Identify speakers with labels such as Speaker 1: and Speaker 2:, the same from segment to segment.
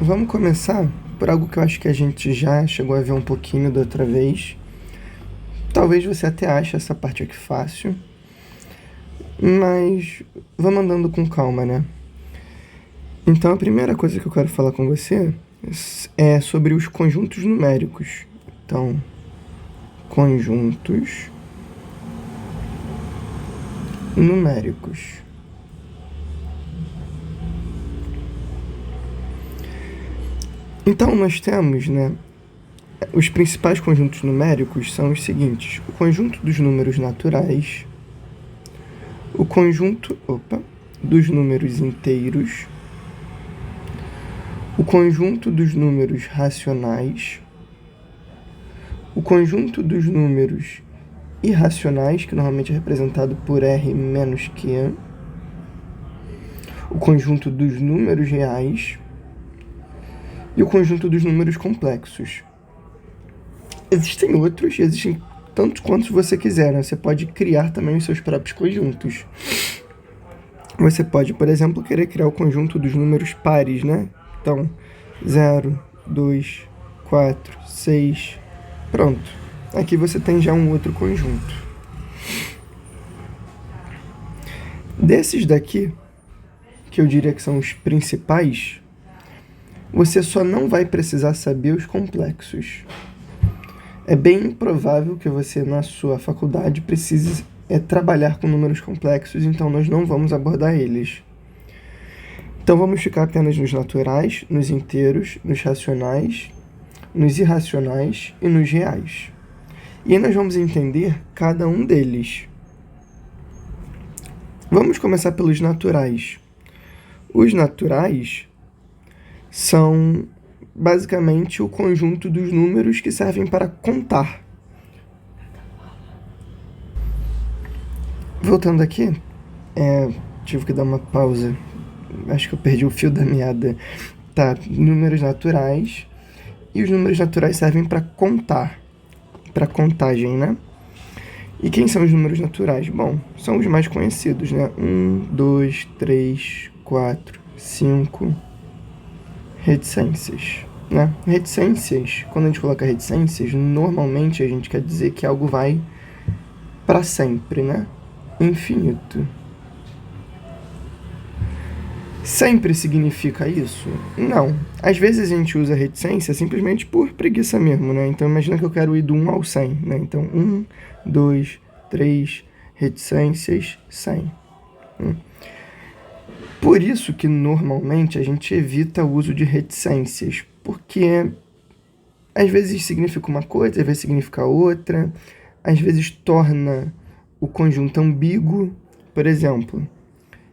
Speaker 1: Vamos começar por algo que eu acho que a gente já chegou a ver um pouquinho da outra vez. Talvez você até ache essa parte aqui fácil, mas vamos andando com calma, né? Então a primeira coisa que eu quero falar com você é sobre os conjuntos numéricos. Então, conjuntos numéricos. Então nós temos, né, os principais conjuntos numéricos são os seguintes: o conjunto dos números naturais, o conjunto dos números inteiros, o conjunto dos números racionais, o conjunto dos números irracionais, que normalmente é representado por R menos Q, o conjunto dos números reais e o conjunto dos números complexos. Existem outros, existem tantos quantos você quiser, né? Você pode criar também os seus próprios conjuntos. Você pode, por exemplo, querer criar o conjunto dos números pares, né? Então, 0, 2, 4, 6, pronto. Aqui você tem já um outro conjunto. Desses daqui, que eu diria que são os principais, você só não vai precisar saber os complexos. É bem improvável que você, na sua faculdade, precise trabalhar com números complexos, então nós não vamos abordar eles. Então vamos ficar apenas nos naturais, nos inteiros, nos racionais, nos irracionais e nos reais. E aí nós vamos entender cada um deles. Vamos começar pelos naturais. Os naturais são basicamente o conjunto dos números que servem para contar. Voltando aqui, tive que dar uma pausa. Acho que eu perdi o fio da meada. Tá, números naturais. E os números naturais servem para contar. Para contagem, né? E quem são os números naturais? Bom, são os mais conhecidos, né? 1, 2, 3, 4, 5. Reticências, né? Reticências, quando a gente coloca reticências, normalmente a gente quer dizer que algo vai para sempre, né? Infinito. Sempre significa isso? Não. Às vezes a gente usa reticência simplesmente por preguiça mesmo, né? Então imagina que eu quero ir do 1 ao 100, né? Então 1, 2, 3, reticências, 100. Por isso que normalmente a gente evita o uso de reticências, porque às vezes significa uma coisa, às vezes significa outra, às vezes torna o conjunto ambíguo. Por exemplo,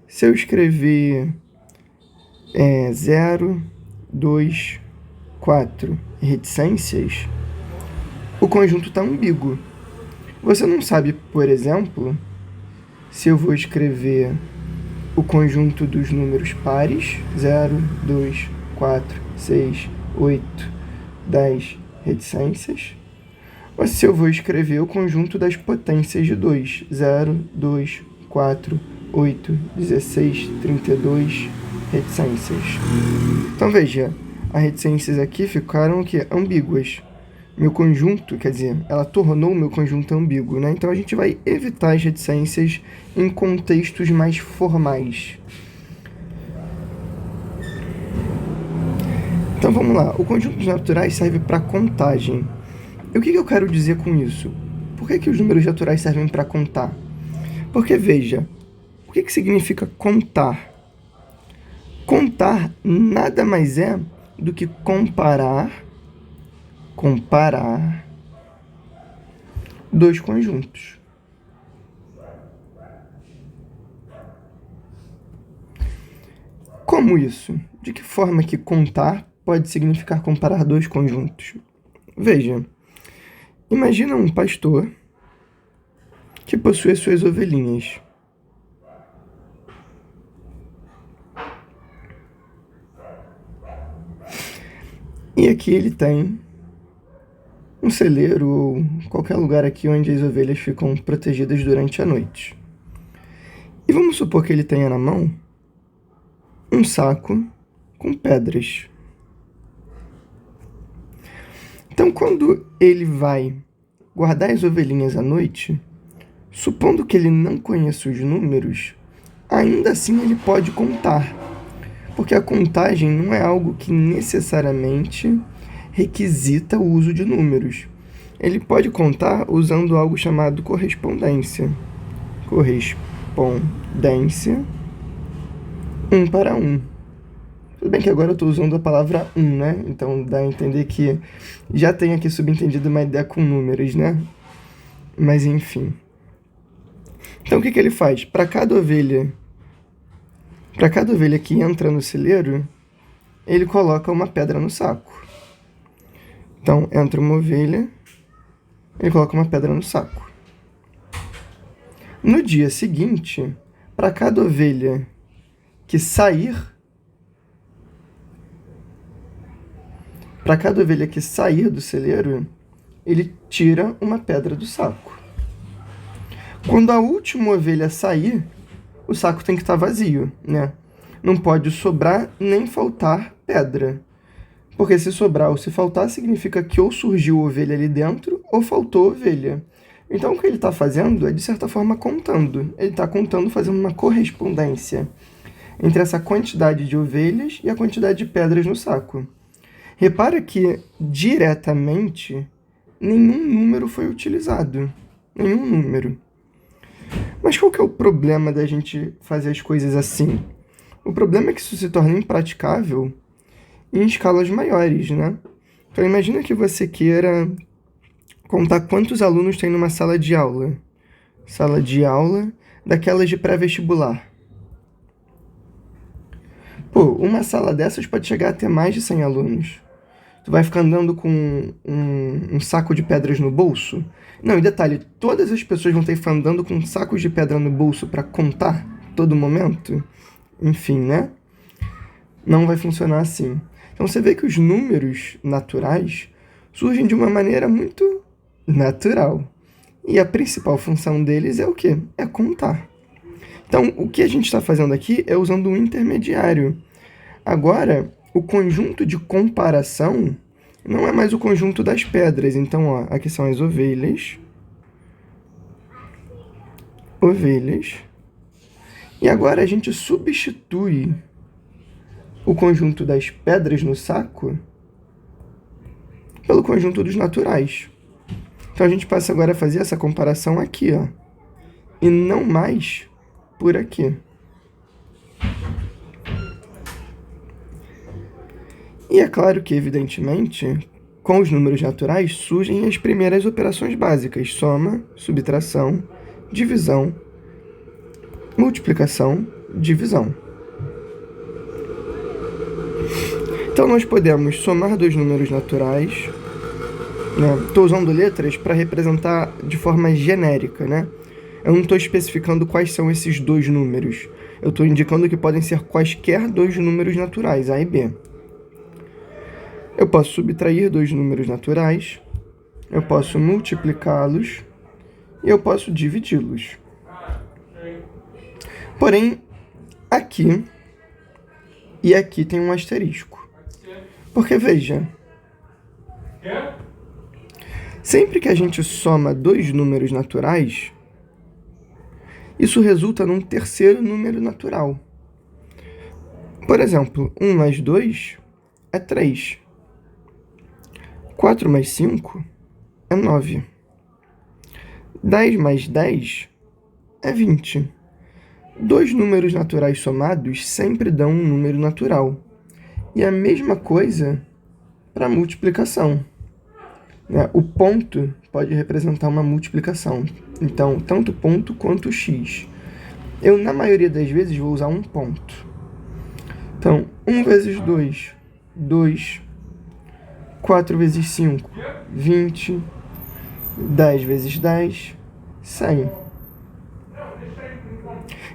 Speaker 1: se eu escrever 0, 2, 4 reticências, o conjunto está ambíguo. Você não sabe, por exemplo, se eu vou escrever o conjunto dos números pares, 0, 2, 4, 6, 8, 10 reticências, ou se eu vou escrever o conjunto das potências de 2, 0, 2, 4, 8, 16, 32 reticências. Então veja, as reticências aqui ficaram o quê? Ambíguas. Meu conjunto, quer dizer, ela tornou o meu conjunto ambíguo, né? Então a gente vai evitar as reticências em contextos mais formais. Então vamos lá, o conjunto dos naturais serve para contagem. E o que eu quero dizer com isso? Por que os números naturais servem para contar? Porque veja, o que significa contar? Contar nada mais é do que comparar dois conjuntos. Como isso? De que forma que contar pode significar comparar dois conjuntos? Veja, imagina um pastor que possui as suas ovelhinhas. E aqui ele tem um celeiro ou qualquer lugar aqui onde as ovelhas ficam protegidas durante a noite. E vamos supor que ele tenha na mão um saco com pedras. Então, quando ele vai guardar as ovelhinhas à noite, supondo que ele não conheça os números, ainda assim ele pode contar, porque a contagem não é algo que necessariamente requisita o uso de números. Ele pode contar usando algo chamado correspondência. Correspondência 1 para 1. Tudo bem que agora eu estou usando a palavra 1, né? Então dá a entender que já tem aqui subentendido uma ideia com números, né? Mas enfim. Então o que ele faz? Para cada ovelha que entra no celeiro, ele coloca uma pedra no saco. Então entra uma ovelha, ele coloca uma pedra no saco. No dia seguinte, para cada ovelha que sair do celeiro, ele tira uma pedra do saco. Quando a última ovelha sair, o saco tem que estar vazio, né? Não pode sobrar nem faltar pedra. Porque se sobrar ou se faltar, significa que ou surgiu ovelha ali dentro, ou faltou ovelha. Então, o que ele está fazendo é, de certa forma, contando. Ele está contando, fazendo uma correspondência entre essa quantidade de ovelhas e a quantidade de pedras no saco. Repara que, diretamente, nenhum número foi utilizado. Nenhum número. Mas qual que é o problema da gente fazer as coisas assim? O problema é que isso se torna impraticável em escalas maiores, né? Então, imagina que você queira contar quantos alunos tem numa sala de aula. Sala de aula daquelas de pré-vestibular. Pô, uma sala dessas pode chegar a ter mais de 100 alunos. Tu vai ficar andando com um saco de pedras no bolso? Não, e detalhe, todas as pessoas vão ter que ficar andando com sacos de pedra no bolso para contar todo momento? Enfim, né? Não vai funcionar assim. Então você vê que os números naturais surgem de uma maneira muito natural. E a principal função deles é o quê? É contar. Então, o que a gente está fazendo aqui é usando um intermediário. Agora, o conjunto de comparação não é mais o conjunto das pedras. Então, ó, aqui são as ovelhas. E agora a gente substitui o conjunto das pedras no saco pelo conjunto dos naturais. Então, a gente passa agora a fazer essa comparação aqui, ó, e não mais por aqui. E é claro que, evidentemente, com os números naturais surgem as primeiras operações básicas: soma, subtração, divisão, multiplicação, divisão. Então, nós podemos somar dois números naturais. Estou usando letras para representar de forma genérica, né? Eu não estou especificando quais são esses dois números. Eu estou indicando que podem ser quaisquer dois números naturais, A e B. Eu posso subtrair dois números naturais, eu posso multiplicá-los e eu posso dividi-los. Porém, aqui e aqui tem um asterisco. Porque, veja, sempre que a gente soma dois números naturais, isso resulta num terceiro número natural. Por exemplo, 1 mais 2 é 3. 4 mais 5 é 9. 10 mais 10 é 20. Dois números naturais somados sempre dão um número natural. E a mesma coisa para multiplicação. O ponto pode representar uma multiplicação. Então, tanto ponto quanto x. Eu, na maioria das vezes, vou usar um ponto. Então, 1 vezes 2, 2. 4 vezes 5, 20. 10 vezes 10, 100.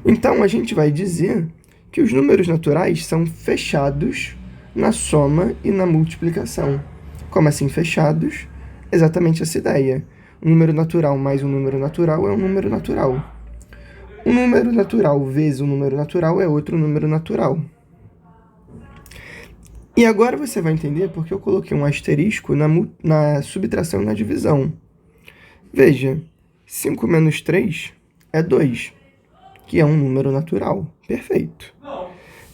Speaker 1: Então, a gente vai dizer que os números naturais são fechados na soma e na multiplicação. Como assim fechados? Exatamente essa ideia. Um número natural mais um número natural é um número natural. Um número natural vezes um número natural é outro número natural. E agora você vai entender porque eu coloquei um asterisco na subtração e na divisão. Veja, 5 menos 3 é 2, que é um número natural. Perfeito.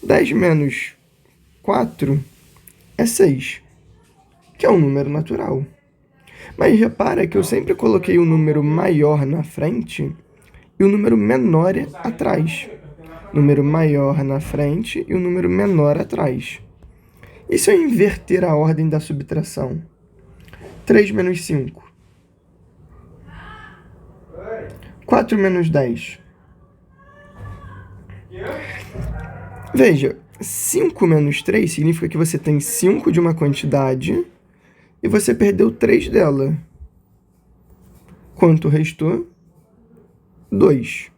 Speaker 1: 10 menos 4 é 6, que é um número natural. Mas repara que eu sempre coloquei o número maior na frente e o número menor atrás. Número maior na frente e o número menor atrás. E se eu inverter a ordem da subtração? 3 menos 5. 4 menos 10. Veja, 5 menos 3 significa que você tem 5 de uma quantidade e você perdeu 3 dela. Quanto restou? 2.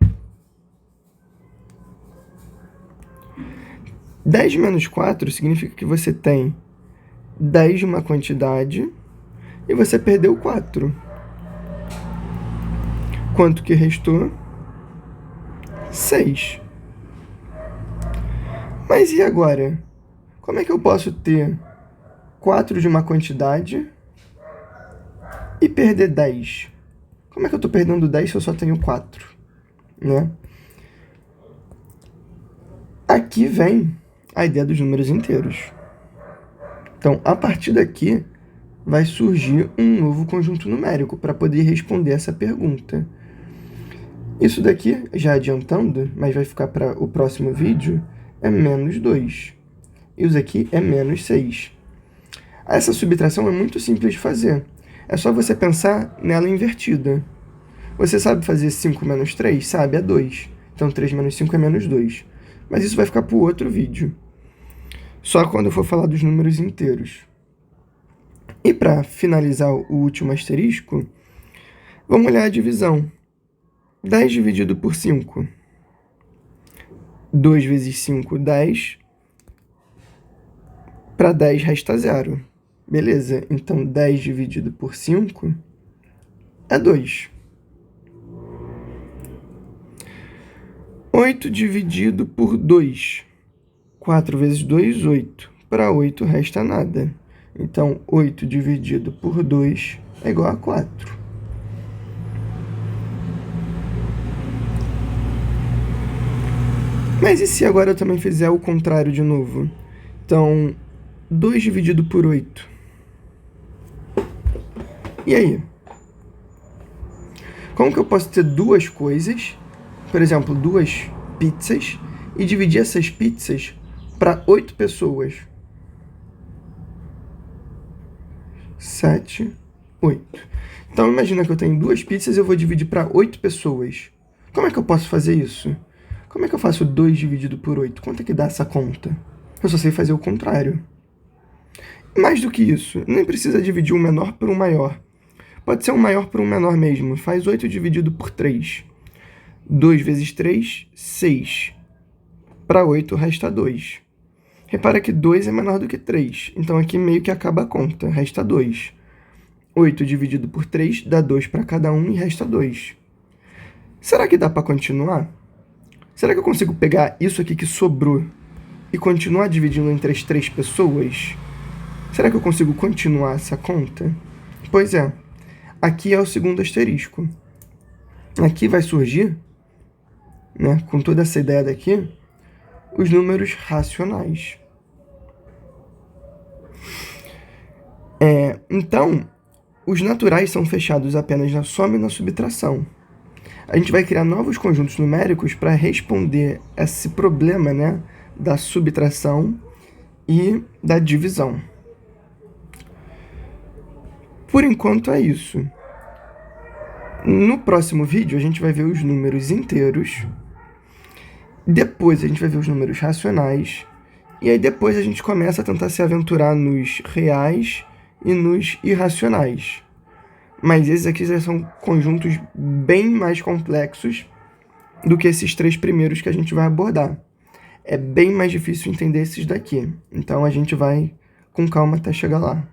Speaker 1: 10 menos 4 significa que você tem 10 de uma quantidade e você perdeu 4. Quanto que restou? 6. Mas e agora? Como é que eu posso ter 4 de uma quantidade e perder 10? Como é que eu estou perdendo 10 se eu só tenho 4? Né? Aqui vem a ideia dos números inteiros. Então, a partir daqui, vai surgir um novo conjunto numérico para poder responder essa pergunta. Isso daqui, já adiantando, mas vai ficar para o próximo vídeo, é menos 2. E isso aqui é menos 6. Essa subtração é muito simples de fazer. É só você pensar nela invertida. Você sabe fazer 5 menos 3? Sabe, é 2. Então, 3 menos 5 é menos 2. Mas isso vai ficar para o outro vídeo. Só quando eu for falar dos números inteiros. E para finalizar o último asterisco, vamos olhar a divisão. 10 dividido por 5. 2 vezes 5, 10. Para 10 resta 0. Beleza, então 10 dividido por 5 é 2. 8 dividido por 2. 4 vezes 2, 8. Para 8 resta nada. Então, 8 dividido por 2 é igual a 4. Mas e se agora eu também fizer o contrário de novo? Então, 2 dividido por 8. E aí? Como que eu posso ter duas coisas, por exemplo, 2 pizzas, e dividir essas pizzas para 8 pessoas? 7, 8. Então, imagina que eu tenho 2 pizzas e eu vou dividir para 8 pessoas. Como é que eu posso fazer isso? Como é que eu faço 2 dividido por 8? Quanto é que dá essa conta? Eu só sei fazer o contrário. Mais do que isso, nem precisa dividir um menor por um maior. Pode ser um maior por um menor mesmo. Faz 8 dividido por 3. 2 vezes 3, 6. Para 8 resta 2. Repara que 2 é menor do que 3. Então aqui meio que acaba a conta. Resta 2. 8 dividido por 3 dá 2 para cada um e resta 2. Será que dá para continuar? Será que eu consigo pegar isso aqui que sobrou e continuar dividindo entre as 3 pessoas? Será que eu consigo continuar essa conta? Pois é. Aqui é o segundo asterisco. Aqui vai surgir, né, com toda essa ideia daqui, os números racionais. Então, os naturais são fechados apenas na soma e na subtração. A gente vai criar novos conjuntos numéricos para responder esse problema, né, da subtração e da divisão. Por enquanto é isso. No próximo vídeo a gente vai ver os números inteiros, depois a gente vai ver os números racionais, e aí depois a gente começa a tentar se aventurar nos reais e nos irracionais. Mas esses aqui já são conjuntos bem mais complexos do que esses 3 primeiros que a gente vai abordar. É bem mais difícil entender esses daqui. Então a gente vai com calma até chegar lá.